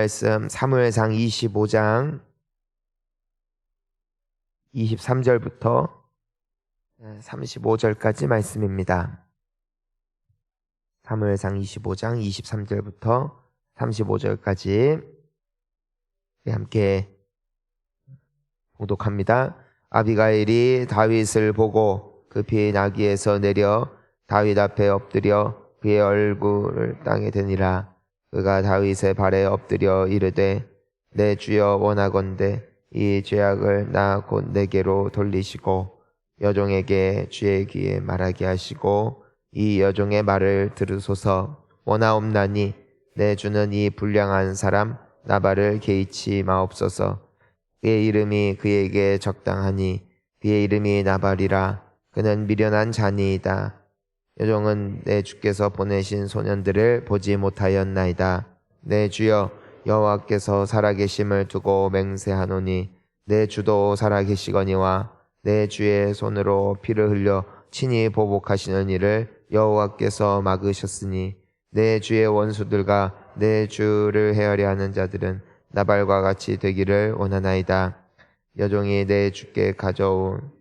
말씀 사무엘상 25장 23절부터 35절까지 말씀입니다. 사무엘상 25장 23절부터 35절까지 함께 봉독합니다. 아비가일이 다윗을 보고 급히 나귀에서 내려 다윗 앞에 엎드려 그의 얼굴을 땅에 대니라. 그가 다윗의 발에 엎드려 이르되 내 주여 원하건대 이 죄악을 나 곧 내게로 돌리시고 여종에게 주의 귀에 말하게 하시고 이 여종의 말을 들으소서. 원하옵나니 내 주는 이 불량한 사람 나발을 개의치 마옵소서. 그의 이름이 그에게 적당하니 그의 이름이 나발이라. 그는 미련한 자니이다. 여종은 내 주께서 보내신 소년들을 보지 못하였나이다. 내 주여 여호와께서 살아계심을 두고 맹세하노니 내 주도 살아계시거니와 내 주의 손으로 피를 흘려 친히 보복하시는 일을 여호와께서 막으셨으니 내 주의 원수들과 내 주를 헤아려 하는 자들은 나발과 같이 되기를 원하나이다. 여종이 내 주께 가져온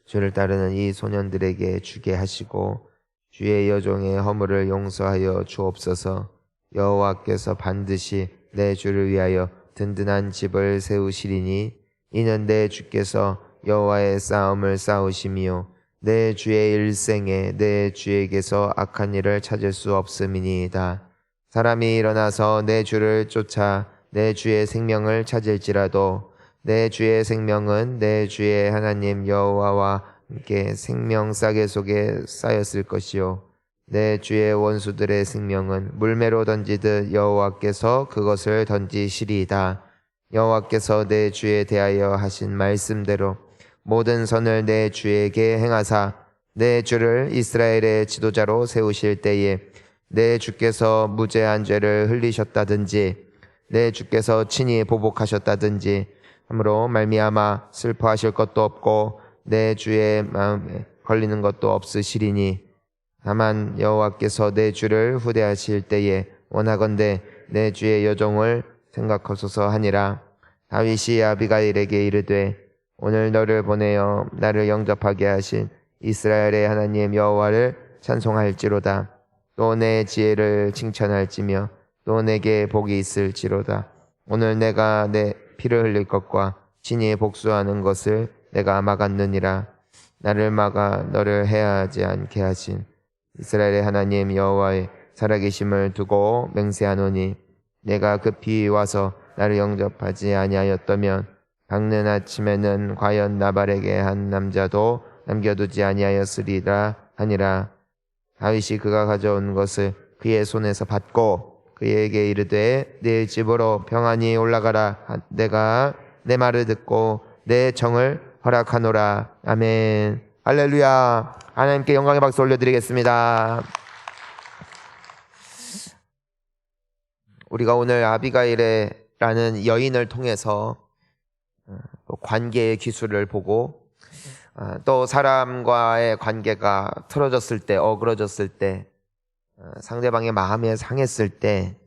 주를 따르는 이 소년들에게 주게 하시고 주의 여종의 허물을 용서하여 주옵소서. 여호와께서 반드시 내 주를 위하여 든든한 집을 세우시리니 이는 내 주께서 여호와의 싸움을 싸우심이요 내 주의 일생에 내 주에게서 악한 일을 찾을 수 없음이니이다. 사람이 일어나서 내 주를 쫓아 내 주의 생명을 찾을지라도 내 주의 생명은 내 주의 하나님 여호와와 함께 생명 싸개 속에 쌓였을 것이요 내 주의 원수들의 생명은 물매로 던지듯 여호와께서 그것을 던지시리이다. 여호와께서 내 주에 대하여 하신 말씀대로 모든 선을 내 주에게 행하사 내 주를 이스라엘의 지도자로 세우실 때에 내 주께서 무죄한 죄를 흘리셨다든지 내 주께서 친히 보복하셨다든지 함으로 말미암아 슬퍼하실 것도 없고 내 주의 마음에 걸리는 것도 없으시리니 다만 여호와께서 내 주를 후대하실 때에 원하건대 내 주의 여종을 생각하소서 하니라. 다윗이 아비가일에게 이르되 오늘 너를 보내어 나를 영접하게 하신 이스라엘의 하나님 여호와를 찬송할지로다. 또 내 지혜를 칭찬할지며 또 내게 복이 있을지로다. 오늘 내가 내 피를 흘릴 것과 친히 복수하는 것을 내가 막았느니라. 나를 막아 너를 해하지 않게 하신 이스라엘의 하나님 여호와의 살아계심을 두고 맹세하노니 내가 급히 와서 나를 영접하지 아니하였다면 밝는 아침에는 과연 나발에게 한 남자도 남겨두지 아니하였으리라 하니라. 다윗이 그가 가져온 것을 그의 손에서 받고 그에게 이르되 네 집으로 평안히 올라가라. 내가 내 말을 듣고 내 정을 허락하노라. 아멘. 할렐루야. 하나님께 영광의 박수 올려드리겠습니다. 우리가 오늘 아비가일이라는 여인을 통해서 관계의 기술을 보고 또 사람과의 관계가 틀어졌을 때, 어그러졌을 때, 상대방의 마음에 상했을 때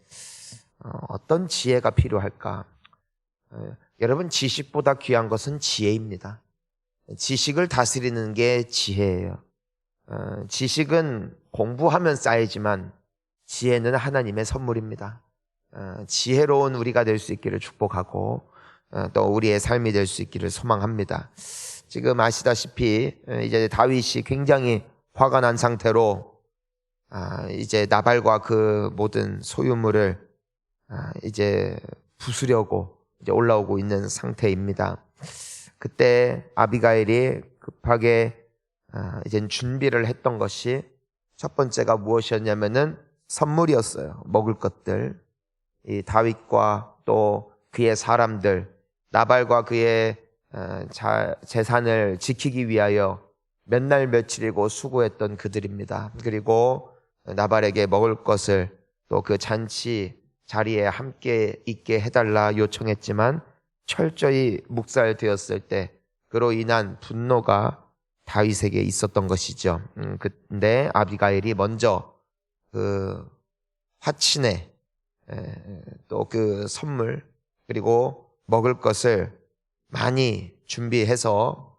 어떤 지혜가 필요할까? 여러분, 지식보다 귀한 것은 지혜입니다. 지식을 다스리는 게 지혜예요. 지식은 공부하면 쌓이지만 지혜는 하나님의 선물입니다. 지혜로운 우리가 될 수 있기를 축복하고 또 우리의 삶이 될 수 있기를 소망합니다. 지금 아시다시피 이제 다윗이 굉장히 화가 난 상태로 이제 나발과 그 모든 소유물을 이제 부수려고 이제 올라오고 있는 상태입니다. 그때 아비가일이 급하게 이제 준비를 했던 것이 첫 번째가 무엇이었냐면은 선물이었어요. 먹을 것들. 이 다윗과 또 그의 사람들, 나발과 그의 재산을 지키기 위하여 몇 날 며칠이고 수고했던 그들입니다. 그리고 나발에게 먹을 것을 또 그 잔치 자리에 함께 있게 해달라 요청했지만 철저히 묵살되었을 때 그로 인한 분노가 다윗에게 있었던 것이죠. 근데 아비가일이 먼저 그 화친의 또 그 선물 그리고 먹을 것을 많이 준비해서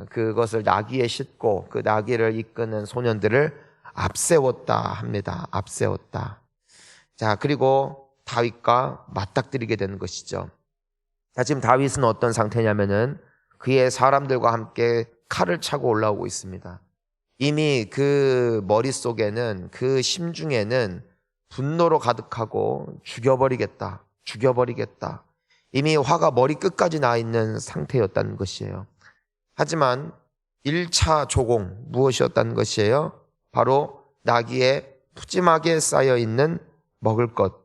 그것을 나귀에 싣고 그 나귀를 이끄는 소년들을 앞세웠다 합니다. 앞세웠다. 자, 그리고 다윗과 맞닥뜨리게 되는 것이죠. 자, 지금 다윗은 어떤 상태냐면은 그의 사람들과 함께 칼을 차고 올라오고 있습니다. 이미 그 머릿속에는, 그 심중에는 분노로 가득하고 죽여버리겠다. 이미 화가 머리 끝까지 나 있는 상태였다는 것이에요. 하지만 1차 조공 무엇이었다는 것이에요? 바로 나귀에 푸짐하게 쌓여있는 먹을 것.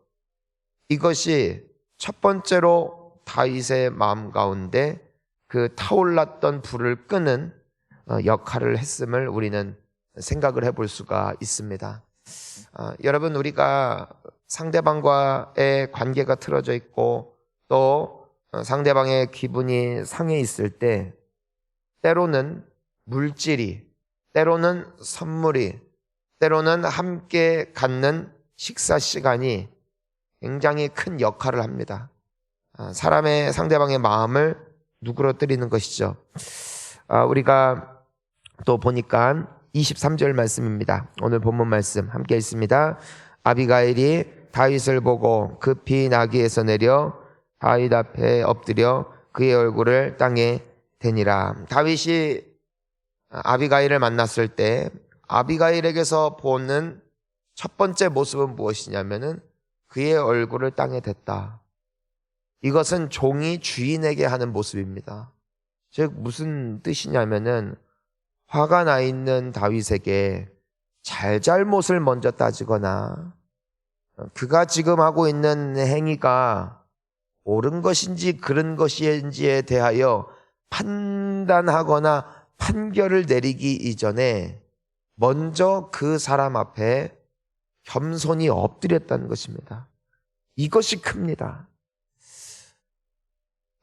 이것이 첫 번째로 다윗의 마음 가운데 그 타올랐던 불을 끄는 역할을 했음을 우리는 생각을 해볼 수가 있습니다. 여러분, 우리가 상대방과의 관계가 틀어져 있고 또 상대방의 기분이 상해 있을 때 때로는 물질이, 때로는 선물이, 때로는 함께 갖는 식사 시간이 굉장히 큰 역할을 합니다. 사람의 상대방의 마음을 누그러뜨리는 것이죠. 우리가 또 보니까 23절 말씀입니다. 오늘 본문 말씀 함께 읽습니다. 아비가일이 다윗을 보고 급히 나귀에서 내려 다윗 앞에 엎드려 그의 얼굴을 땅에 대니라. 다윗이 아비가일을 만났을 때 아비가일에게서 보는 첫 번째 모습은 무엇이냐면은 그의 얼굴을 땅에 댔다. 이것은 종이 주인에게 하는 모습입니다. 즉 무슨 뜻이냐면은 화가 나 있는 다윗에게 잘잘못을 먼저 따지거나 그가 지금 하고 있는 행위가 옳은 것인지 그른 것인지에 대하여 판단하거나 판결을 내리기 이전에 먼저 그 사람 앞에 겸손히 엎드렸다는 것입니다. 이것이 큽니다.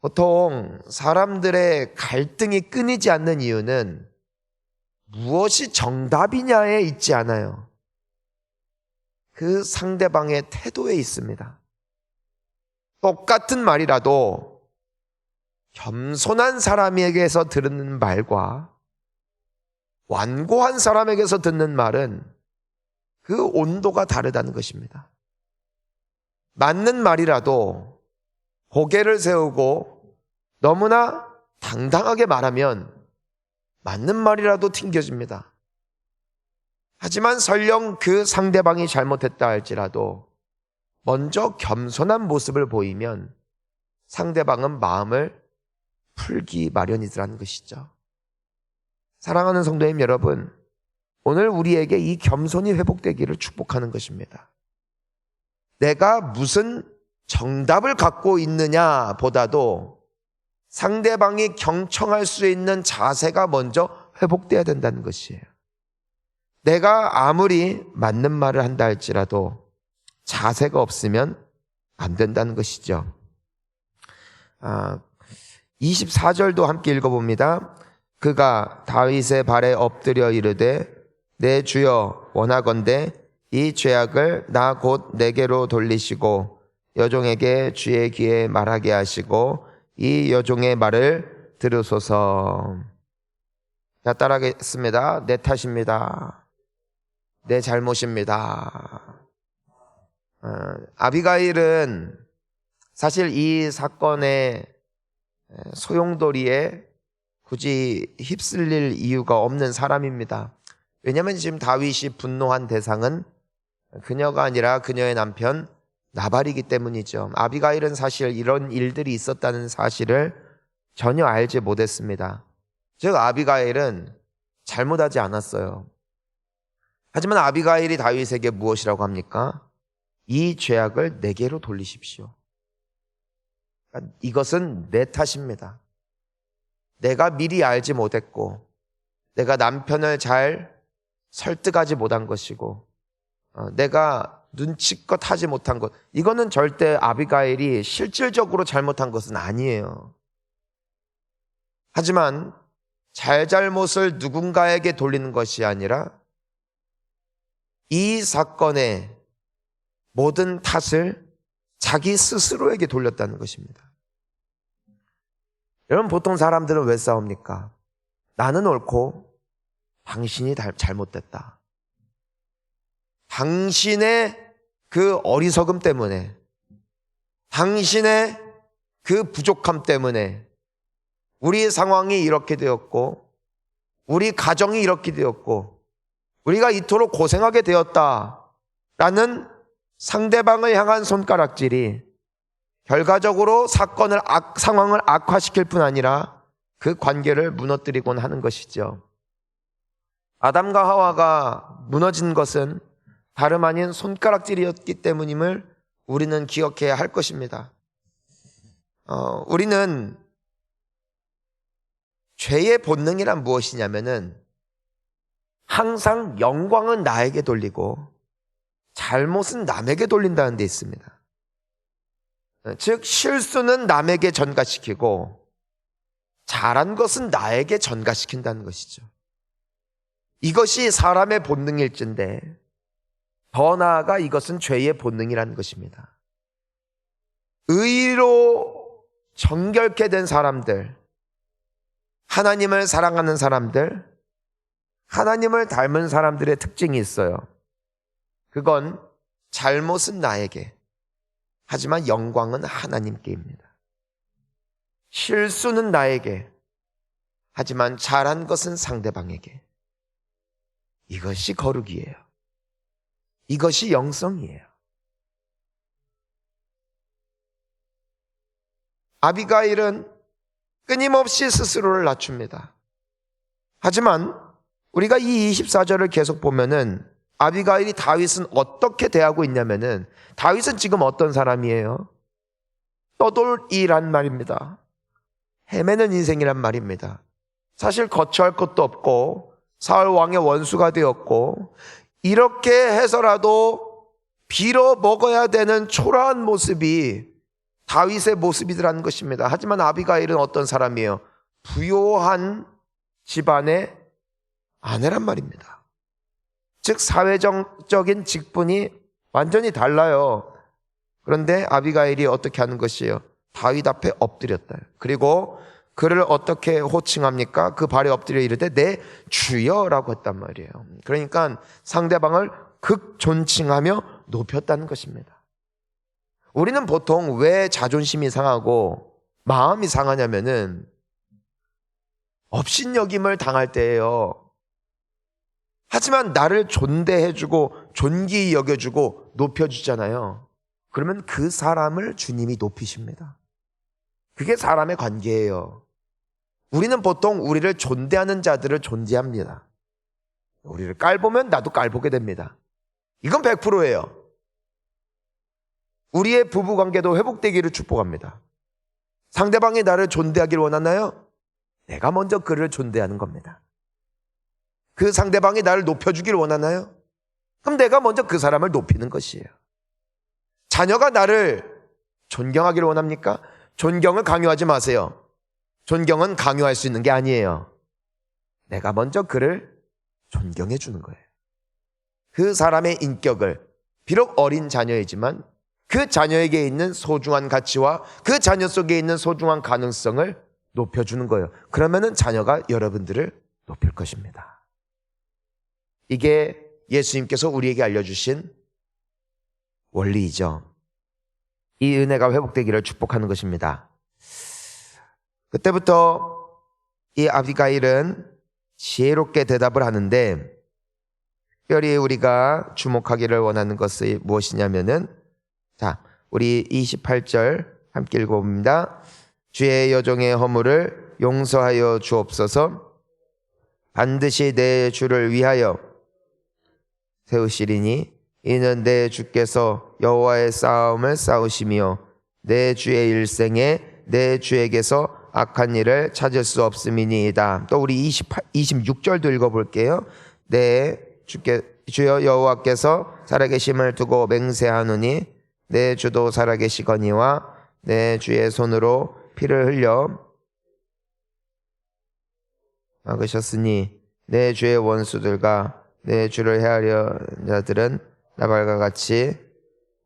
보통 사람들의 갈등이 끊이지 않는 이유는 무엇이 정답이냐에 있지 않아요. 그 상대방의 태도에 있습니다. 똑같은 말이라도 겸손한 사람에게서 듣는 말과 완고한 사람에게서 듣는 말은 그 온도가 다르다는 것입니다. 맞는 말이라도 고개를 세우고 너무나 당당하게 말하면 맞는 말이라도 튕겨집니다. 하지만 설령 그 상대방이 잘못했다 할지라도 먼저 겸손한 모습을 보이면 상대방은 마음을 풀기 마련이라는 것이죠. 사랑하는 성도님 여러분, 오늘 우리에게 이 겸손이 회복되기를 축복하는 것입니다. 내가 무슨 정답을 갖고 있느냐 보다도 상대방이 경청할 수 있는 자세가 먼저 회복돼야 된다는 것이에요. 내가 아무리 맞는 말을 한다 할지라도 자세가 없으면 안 된다는 것이죠. 24절도 함께 읽어봅니다. 그가 다윗의 발에 엎드려 이르되 내 주여 원하건대 이 죄악을 나 곧 내게로 돌리시고 여종에게 주의 귀에 말하게 하시고 이 여종의 말을 들으소서. 자, 따라하겠습니다. 내 탓입니다. 내 잘못입니다. 아비가일은 사실 이 사건의 소용돌이에 굳이 휩쓸릴 이유가 없는 사람입니다. 왜냐하면 지금 다윗이 분노한 대상은 그녀가 아니라 그녀의 남편 나발이기 때문이죠. 아비가일은 사실 이런 일들이 있었다는 사실을 전혀 알지 못했습니다. 즉 아비가일은 잘못하지 않았어요. 하지만 아비가일이 다윗에게 무엇이라고 합니까? 이 죄악을 내게로 돌리십시오. 그러니까 이것은 내 탓입니다. 내가 미리 알지 못했고 내가 남편을 잘 설득하지 못한 것이고 내가 눈치껏 하지 못한 것, 이거는 절대 아비가일이 실질적으로 잘못한 것은 아니에요. 하지만 잘잘못을 누군가에게 돌리는 것이 아니라 이 사건에 모든 탓을 자기 스스로에게 돌렸다는 것입니다. 여러분, 보통 사람들은 왜 싸웁니까? 나는 옳고 당신이 잘못됐다. 당신의 그 어리석음 때문에, 당신의 그 부족함 때문에 우리 상황이 이렇게 되었고, 우리 가정이 이렇게 되었고, 우리가 이토록 고생하게 되었다라는 상대방을 향한 손가락질이 결과적으로 상황을 악화시킬 뿐 아니라 그 관계를 무너뜨리곤 하는 것이죠. 아담과 하와가 무너진 것은 다름 아닌 손가락질이었기 때문임을 우리는 기억해야 할 것입니다. 우리는 죄의 본능이란 무엇이냐면은 항상 영광은 나에게 돌리고 잘못은 남에게 돌린다는 데 있습니다. 즉 실수는 남에게 전가시키고 잘한 것은 나에게 전가시킨다는 것이죠. 이것이 사람의 본능일진데 더 나아가 이것은 죄의 본능이라는 것입니다. 의로 정결케 된 사람들, 하나님을 사랑하는 사람들, 하나님을 닮은 사람들의 특징이 있어요. 그건 잘못은 나에게, 하지만 영광은 하나님께입니다. 실수는 나에게, 하지만 잘한 것은 상대방에게. 이것이 거룩이에요. 이것이 영성이에요. 아비가일은 끊임없이 스스로를 낮춥니다. 하지만 우리가 이 24절을 계속 보면은 아비가일이 다윗은 어떻게 대하고 있냐면은 다윗은 지금 어떤 사람이에요? 떠돌이란 말입니다. 헤매는 인생이란 말입니다. 사실 거처할 것도 없고 사울 왕의 원수가 되었고 이렇게 해서라도 빌어 먹어야 되는 초라한 모습이 다윗의 모습이라는 것입니다. 하지만 아비가일은 어떤 사람이에요? 부요한 집안의 아내란 말입니다. 즉 사회적인 직분이 완전히 달라요. 그런데 아비가일이 어떻게 하는 것이에요? 다윗 앞에 엎드렸다. 그리고 그를 어떻게 호칭합니까? 그 발에 엎드려 이르되 내 주여라고 했단 말이에요. 그러니까 상대방을 극존칭하며 높였다는 것입니다. 우리는 보통 왜 자존심이 상하고 마음이 상하냐면은 업신여김을 당할 때예요. 하지만 나를 존대해주고 존귀히 여겨주고 높여주잖아요. 그러면 그 사람을 주님이 높이십니다. 그게 사람의 관계예요. 우리는 보통 우리를 존대하는 자들을 존재합니다. 우리를 깔보면 나도 깔보게 됩니다. 이건 100%예요. 우리의 부부관계도 회복되기를 축복합니다. 상대방이 나를 존대하기를 원하나요? 내가 먼저 그를 존대하는 겁니다. 그 상대방이 나를 높여주기를 원하나요? 그럼 내가 먼저 그 사람을 높이는 것이에요. 자녀가 나를 존경하기를 원합니까? 존경을 강요하지 마세요. 존경은 강요할 수 있는 게 아니에요. 내가 먼저 그를 존경해 주는 거예요. 그 사람의 인격을, 비록 어린 자녀이지만 그 자녀에게 있는 소중한 가치와 그 자녀 속에 있는 소중한 가능성을 높여주는 거예요. 그러면은 자녀가 여러분들을 높일 것입니다. 이게 예수님께서 우리에게 알려주신 원리이죠. 이 은혜가 회복되기를 축복하는 것입니다. 그때부터 이 아비가일은 지혜롭게 대답을 하는데 특별히 우리가 주목하기를 원하는 것이 무엇이냐면은 자, 우리 28절 함께 읽어봅니다. 주의 여종의 허물을 용서하여 주옵소서. 반드시 내 주를 위하여 세우시리니 이는 내 주께서 여호와의 싸움을 싸우시며 내 주의 일생에 내 주에게서 악한 일을 찾을 수 없음이니이다. 또 우리 26절도 읽어볼게요. 내 주여 여호와께서 살아계심을 두고 맹세하노니 내 주도 살아계시거니와 내 주의 손으로 피를 흘려 막으셨으니 내 주의 원수들과 내 주를 헤아려 자들은 나발과 같이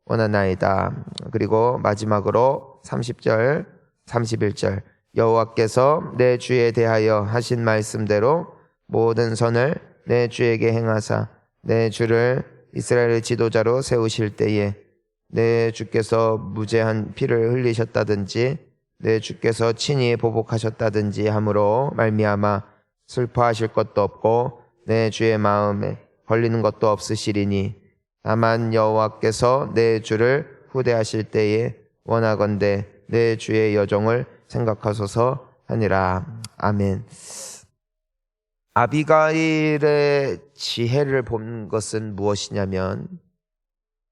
원하나이다. 그리고 마지막으로 30절, 31절 여호와께서 내 주에 대하여 하신 말씀대로 모든 선을 내 주에게 행하사 내 주를 이스라엘의 지도자로 세우실 때에 내 주께서 무죄한 피를 흘리셨다든지 내 주께서 친히 보복하셨다든지 함으로 말미암아 슬퍼하실 것도 없고 내 주의 마음에 걸리는 것도 없으시리니 다만 여호와께서 내 주를 후대하실 때에 원하건대 내 주의 여종을 생각하소서 하니라. 아멘. 아비가일의 지혜를 본 것은 무엇이냐면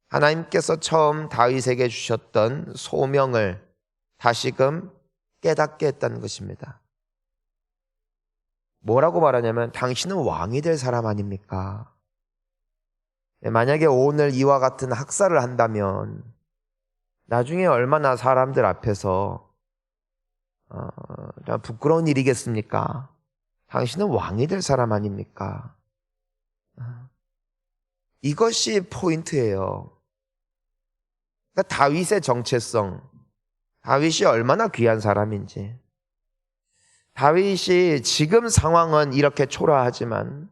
하나님께서 처음 다윗에게 주셨던 소명을 다시금 깨닫게 했다는 것입니다. 뭐라고 말하냐면 당신은 왕이 될 사람 아닙니까? 만약에 오늘 이와 같은 학살을 한다면 나중에 얼마나 사람들 앞에서 부끄러운 일이겠습니까? 당신은 왕이 될 사람 아닙니까? 이것이 포인트예요. 그러니까 다윗의 정체성, 다윗이 얼마나 귀한 사람인지. 다윗이 지금 상황은 이렇게 초라하지만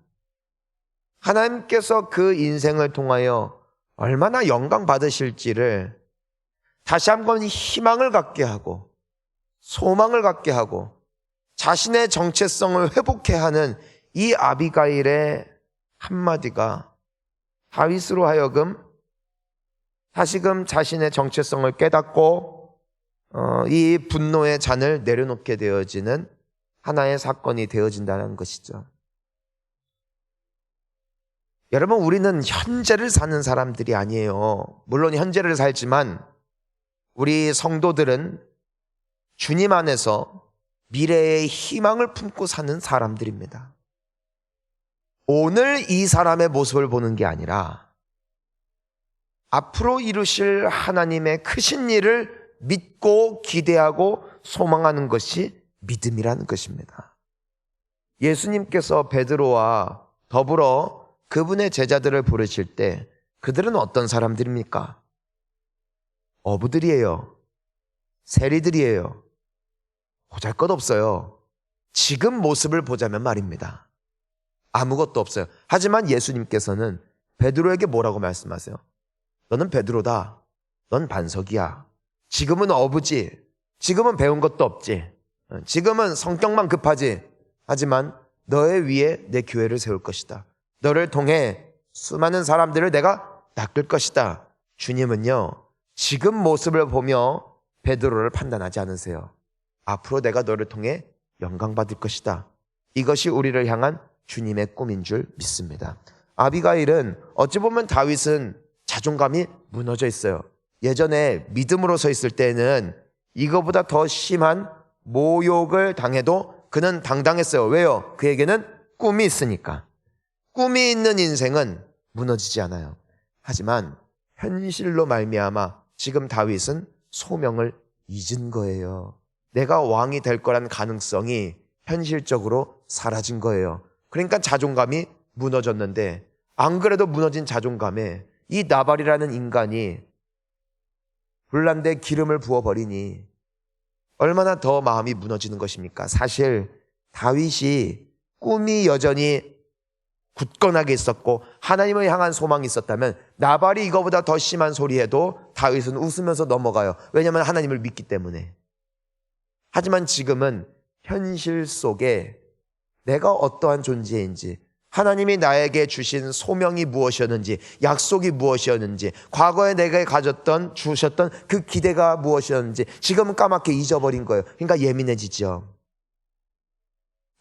하나님께서 그 인생을 통하여 얼마나 영광 받으실지를 다시 한번 희망을 갖게 하고 소망을 갖게 하고 자신의 정체성을 회복해 하는 이 아비가일의 한마디가 다윗으로 하여금 다시금 자신의 정체성을 깨닫고 이 분노의 잔을 내려놓게 되어지는 하나의 사건이 되어진다는 것이죠. 여러분, 우리는 현재를 사는 사람들이 아니에요. 물론 현재를 살지만 우리 성도들은 주님 안에서 미래의 희망을 품고 사는 사람들입니다. 오늘 이 사람의 모습을 보는 게 아니라 앞으로 이루실 하나님의 크신 일을 믿고 기대하고 소망하는 것이 믿음이라는 것입니다. 예수님께서 베드로와 더불어 그분의 제자들을 부르실 때 그들은 어떤 사람들입니까? 어부들이에요. 세리들이에요. 보잘것없어요. 지금 모습을 보자면 말입니다. 아무것도 없어요. 하지만 예수님께서는 베드로에게 뭐라고 말씀하세요? 너는 베드로다. 넌 반석이야. 지금은 어부지. 지금은 배운 것도 없지. 지금은 성격만 급하지. 하지만 너의 위에 내 교회를 세울 것이다. 너를 통해 수많은 사람들을 내가 낚을 것이다. 주님은요, 지금 모습을 보며 베드로를 판단하지 않으세요. 앞으로 내가 너를 통해 영광받을 것이다. 이것이 우리를 향한 주님의 꿈인 줄 믿습니다. 아비가일은 어찌 보면 다윗은 자존감이 무너져 있어요. 예전에 믿음으로 서 있을 때는 이거보다 더 심한 모욕을 당해도 그는 당당했어요. 왜요? 그에게는 꿈이 있으니까. 꿈이 있는 인생은 무너지지 않아요. 하지만 현실로 말미암아 지금 다윗은 소명을 잊은 거예요. 내가 왕이 될 거란 가능성이 현실적으로 사라진 거예요. 그러니까 자존감이 무너졌는데 안 그래도 무너진 자존감에 이 나발이라는 인간이 불난데 기름을 부어버리니 얼마나 더 마음이 무너지는 것입니까? 사실 다윗이 꿈이 여전히 굳건하게 있었고 하나님을 향한 소망이 있었다면 나발이 이거보다 더 심한 소리해도 다윗은 웃으면서 넘어가요. 왜냐하면 하나님을 믿기 때문에. 하지만 지금은 현실 속에 내가 어떠한 존재인지, 하나님이 나에게 주신 소명이 무엇이었는지, 약속이 무엇이었는지, 과거에 내게 주셨던 그 기대가 무엇이었는지 지금은 까맣게 잊어버린 거예요. 그러니까 예민해지죠.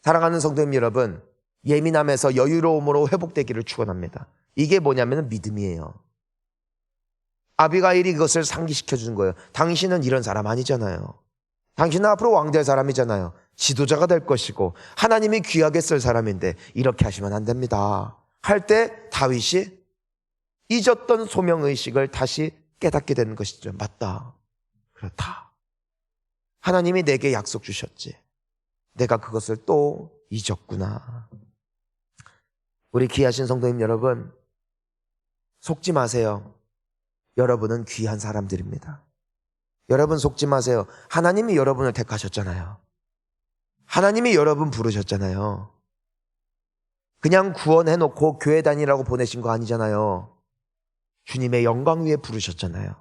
사랑하는 성도님 여러분, 예민함에서 여유로움으로 회복되기를 축원합니다. 이게 뭐냐면 믿음이에요. 아비가일이 그것을 상기시켜 주는 거예요. 당신은 이런 사람 아니잖아요. 당신은 앞으로 왕 될 사람이잖아요. 지도자가 될 것이고 하나님이 귀하게 쓸 사람인데 이렇게 하시면 안 됩니다. 할 때 다윗이 잊었던 소명의식을 다시 깨닫게 되는 것이죠. 맞다. 그렇다. 하나님이 내게 약속 주셨지. 내가 그것을 또 잊었구나. 우리 귀하신 성도님 여러분, 속지 마세요. 여러분은 귀한 사람들입니다. 여러분 속지 마세요. 하나님이 여러분을 택하셨잖아요. 하나님이 여러분 부르셨잖아요. 그냥 구원해놓고 교회 다니라고 보내신 거 아니잖아요. 주님의 영광 위에 부르셨잖아요.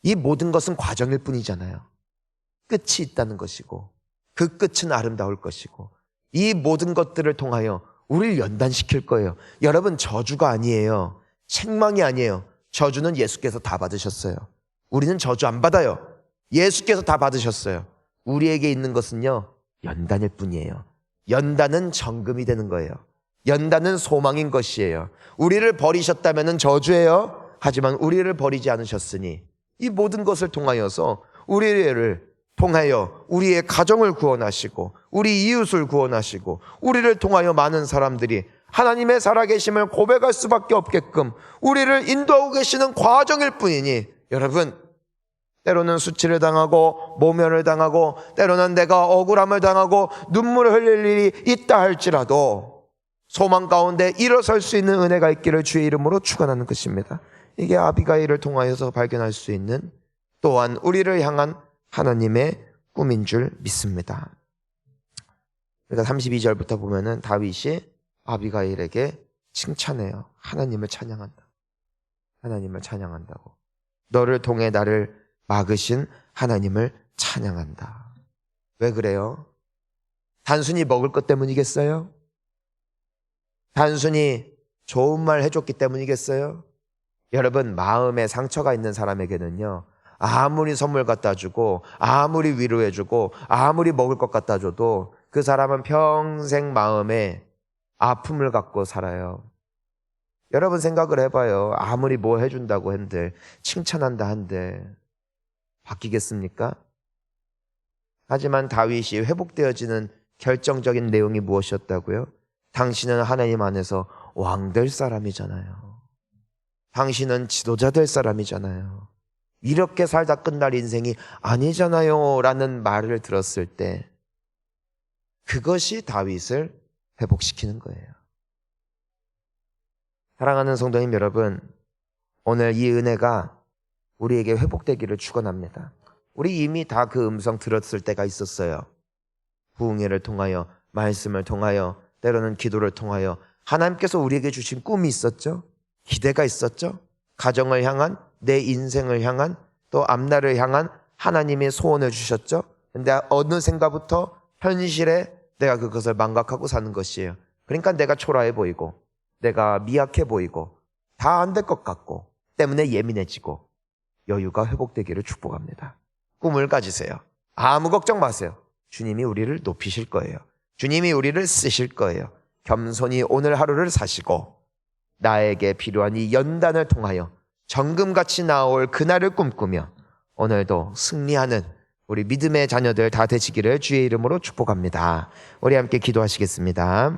이 모든 것은 과정일 뿐이잖아요. 끝이 있다는 것이고 그 끝은 아름다울 것이고 이 모든 것들을 통하여 우리를 연단시킬 거예요. 여러분, 저주가 아니에요. 책망이 아니에요. 저주는 예수께서 다 받으셨어요. 우리는 저주 안 받아요. 예수께서 다 받으셨어요. 우리에게 있는 것은요, 연단일 뿐이에요. 연단은 정금이 되는 거예요. 연단은 소망인 것이에요. 우리를 버리셨다면 저주예요. 하지만 우리를 버리지 않으셨으니 이 모든 것을 통하여서 우리를 통하여 우리의 가정을 구원하시고 우리 이웃을 구원하시고 우리를 통하여 많은 사람들이 하나님의 살아계심을 고백할 수밖에 없게끔 우리를 인도하고 계시는 과정일 뿐이니, 여러분, 때로는 수치를 당하고 모면을 당하고 때로는 내가 억울함을 당하고 눈물을 흘릴 일이 있다 할지라도 소망 가운데 일어설 수 있는 은혜가 있기를 주의 이름으로 축원하는 것입니다. 이게 아비가일을 통하여서 발견할 수 있는, 또한 우리를 향한 하나님의 꿈인 줄 믿습니다. 그러니까 32절부터 보면은 다윗이 아비가일에게 칭찬해요. 하나님을 찬양한다. 하나님을 찬양한다고. 너를 통해 나를 막으신 하나님을 찬양한다. 왜 그래요? 단순히 먹을 것 때문이겠어요? 단순히 좋은 말 해줬기 때문이겠어요? 여러분, 마음에 상처가 있는 사람에게는요, 아무리 선물 갖다 주고 아무리 위로해 주고 아무리 먹을 것 갖다 줘도 그 사람은 평생 마음에 아픔을 갖고 살아요. 여러분 생각을 해봐요. 아무리 뭐 해준다고 한들, 칭찬한다 한들 바뀌겠습니까? 하지만 다윗이 회복되어지는 결정적인 내용이 무엇이었다고요? 당신은 하나님 안에서 왕 될 사람이잖아요. 당신은 지도자 될 사람이잖아요. 이렇게 살다 끝날 인생이 아니잖아요 라는 말을 들었을 때 그것이 다윗을 회복시키는 거예요. 사랑하는 성도님 여러분, 오늘 이 은혜가 우리에게 회복되기를 축원합니다. 우리 이미 다 그 음성 들었을 때가 있었어요. 부흥회를 통하여, 말씀을 통하여, 때로는 기도를 통하여 하나님께서 우리에게 주신 꿈이 있었죠. 기대가 있었죠. 가정을 향한, 내 인생을 향한, 또 앞날을 향한 하나님의 소원을 주셨죠. 근데 어느샌가부터 현실에 내가 그것을 망각하고 사는 것이에요. 그러니까 내가 초라해 보이고 내가 미약해 보이고 다 안 될 것 같고 때문에 예민해지고, 여유가 회복되기를 축복합니다. 꿈을 가지세요. 아무 걱정 마세요. 주님이 우리를 높이실 거예요. 주님이 우리를 쓰실 거예요. 겸손히 오늘 하루를 사시고 나에게 필요한 이 연단을 통하여 정금같이 나올 그날을 꿈꾸며 오늘도 승리하는 우리 믿음의 자녀들 다 되시기를 주의 이름으로 축복합니다. 우리 함께 기도하시겠습니다.